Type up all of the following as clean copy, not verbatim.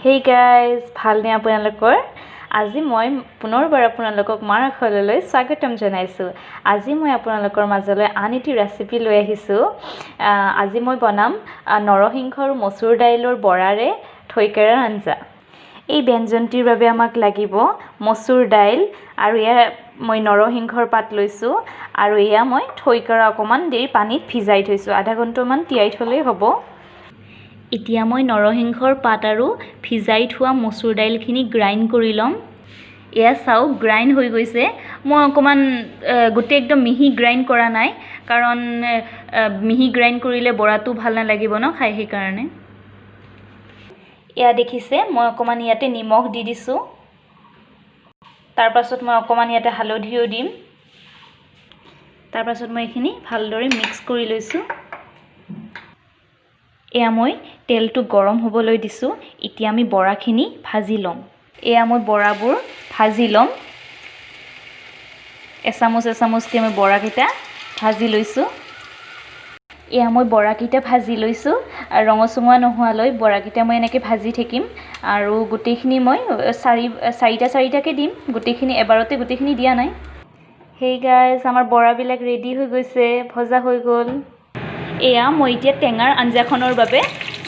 Hey guys, ভালনে আপোনালোকৰ? আজি মই পুনৰবাৰ আপোনালোকক মাৰ ঘৰলৈ স্বাগতম জনাইছো। আজি মই আপোনালোকৰ মাজলৈ আন এটি ৰেচিপি লৈ আহিছো। আজি মই বনাম নৰসিংহ আৰু মচুৰ দাইলৰ বৰাৰে থৈকাৰাৰ আঞ্জা। এই ব্যঞ্জনটিৰ বাবে আমাক লাগিব মচুৰ দাইল আৰু মই নৰসিংহৰ পাত লৈছো আৰু মই থৈকাৰা অকমান দেৰি পানীত ভিজাই থৈছো। আধা ঘণ্টামান তিয়াই থলেই হ'ব। এতিয়া মই নৰসিংহৰ পাত আৰু ভিজাই থোৱা মচুৰ দাইলখিনি গ্ৰাইণ্ড কৰি লম। চাও গ্ৰাইণ্ড হৈ গৈছে। মই অকমান গোটে একদম মিহি গ্ৰাইণ্ড কৰা নাই কাৰণ মিহি গ্ৰাইণ্ড কৰিলে বৰাটো ভাল নালাগিব ন খাই সেই কাৰণে। দেখিছে মই অকমান ইয়াতে নিমখ দি দিছো। তাৰ পাছত মই অকমান ইয়াতে হালধিও দিম। তাৰ পাছত মই এইখিনি ভালদৰে মিক্স কৰি লৈছো। মই তেলটো গৰম হ'বলৈ দিছো। এতিয়া আমি বৰাখিনি ভাজি লম। মই বৰাবোৰ ভাজি লম। এচামুচকে মই বৰাকিটা ভাজি লৈছো। মই বৰাকিটা ভাজি লৈছো আৰু ৰঙচুঙা নোহোৱালৈ বৰাকিটা মই এনেকৈ ভাজি থাকিম আৰু গোটেইখিনি মই চাৰিটাকে দিম। গোটেইখিনি এবাৰতে গোটেইখিনি দিয়া নাই। হেই গাইজ, আমাৰ বৰাবিলাক ৰেডি হৈ গৈছে, ভজা হৈ গ'ল। মই এতিয়া টেঙাৰ আঞ্জাখনৰ বাবে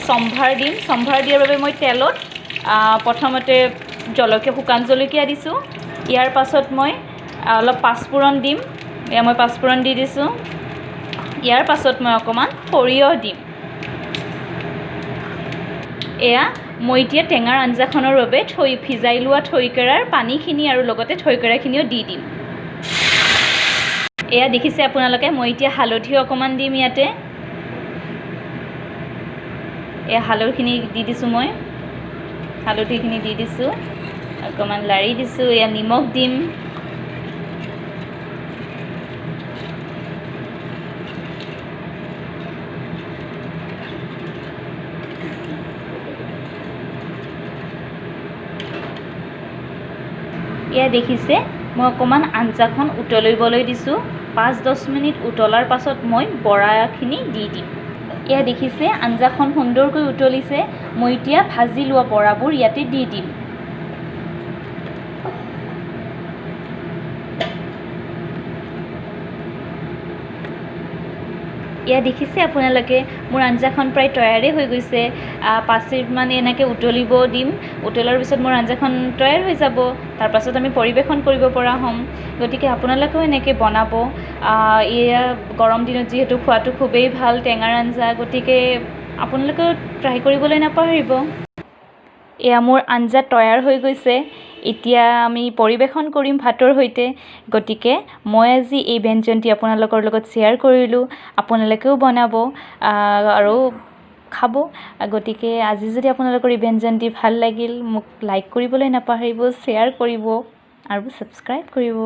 সম্ভাৰ দিম। সম্ভাৰ দিয়াৰ বাবে মই তেলত প্ৰথমতে শুকান জলকীয়া দিছোঁ। ইয়াৰ পাছত মই অলপ পাঁচফোৰণ দিম। মই পাঁচফোৰণ দি দিছোঁ। ইয়াৰ পাছত মই অকণমান সৰিয়হ দিম। মই এতিয়া টেঙাৰ আঞ্জাখনৰ বাবে ভিজাই লোৱা থৈকাৰাৰ পানীখিনি আৰু লগতে থৈকাৰাখিনিও দি দিম। দেখিছে আপোনালোকে, মই এতিয়া হালধি অকণমান দিম ইয়াতে। হালধিখিনি দি দিছোঁ। মই হালধিখিনি দি দিছোঁ, অকণমান লাৰি দিছোঁ। নিমখ দিম। দেখিছে মই অকণমান আঞ্জাখন উতলিবলৈ দিছোঁ। 5-10 মিনিট উতলাৰ পাছত মই বৰাখিনি দি দিম। দেখিছে আঞ্জাখন সুন্দৰকৈ উতলিছে। মই এতিয়া ভাজি লোৱা বৰাবোৰ ইয়াতে দি দিম। দেখিছে আপোনালোকে, মোৰ আঞ্জাখন প্ৰায় তৈয়াৰেই হৈ গৈছে। 5 মিনিটমান এনেকৈ উতলিব দিম। উতলাৰ পিছত মোৰ আঞ্জাখন তৈয়াৰ হৈ যাব। তাৰ পাছত আমি পৰিৱেশন কৰিব পৰা হ'ম। গতিকে আপোনালোকেও এনেকৈ বনাব। গৰম দিনত যিহেতু খোৱাটো খুবেই ভাল টেঙাৰ আঞ্জা, গতিকে আপোনালোকেও ট্ৰাই কৰিবলৈ নাপাহৰিব। মোৰ আঞ্জা তৈয়াৰ হৈ গৈছে। এতিয়া আমি পৰিৱেশন কৰিম ভাতৰ সৈতে। গতিকে মই আজি এই ব্যঞ্জনটি আপোনালোকৰ লগত শ্বেয়াৰ কৰিলোঁ। আপোনালোকেও বনাব আৰু খাব। গতিকে আজি যদি আপোনালোকৰ এই ব্যঞ্জনটি ভাল লাগিল, মোক লাইক কৰিবলৈ নাপাহৰিব, শ্বেয়াৰ কৰিব আৰু ছাবস্ক্ৰাইব কৰিব।